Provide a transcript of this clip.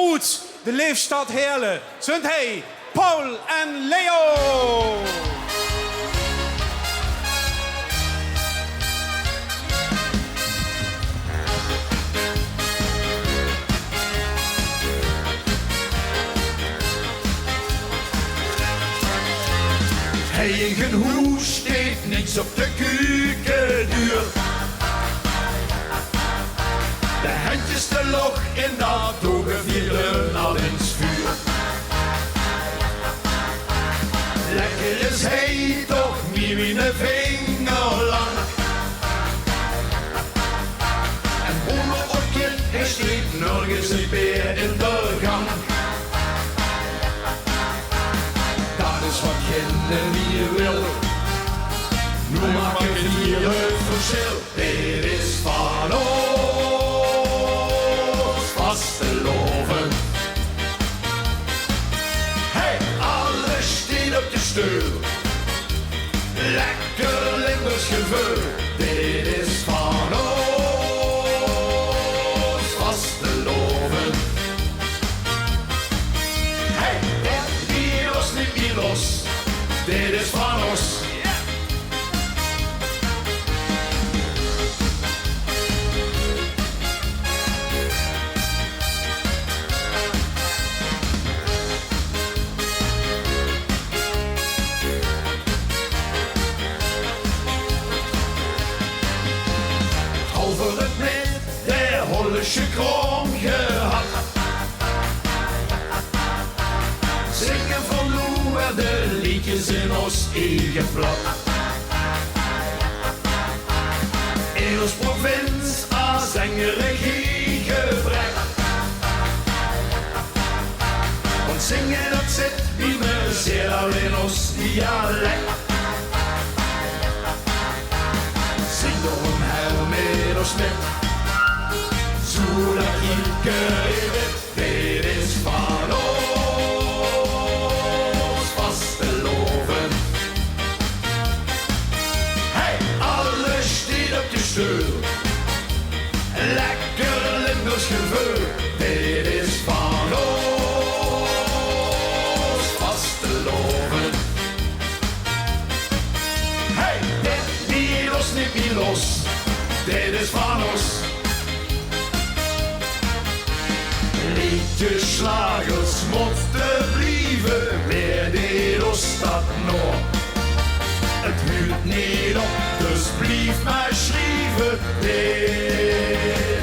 uit de leefstad Heerlen zijn hij Paul en Leo. Eigen hoes steekt niks op de keukenduur. De handjes te log in dat ogen vielen al eens vuur. Lekker is hij toch niet mijn vinger lang. En bovenopje, hij steekt nergens een beer in de gang. Dat is wat kinderen hier wil. Nu maak ik hier het verschil. Dit is van ons vastelaovend. Hey, alles steekt op de stoel. Lekker Limburgs gevoel. Dit is van ons vastelaovend. Hey, niet meer los. Dit is van ons. Over het net der Hollische kroon gehad. Zingen van hoe de liedjes in ons eigen blad. In ons provincie als zangere geen gebrek. Want zingen dat zit wie me zeer al in ons dialect. Zing door een heil met ons met, zodat iedereen weet, dit is van ons vastelaovend. Hey, alles steekt op de stoel, lekker Limburgs gevoel, dit is van ons vastelaovend. Hey, niet meer los, dit is van ons. Liedjes, slagers, mochten blijven, weer dit ons stad nog. Het huurt niet op, dus blijf maar schrijven, dit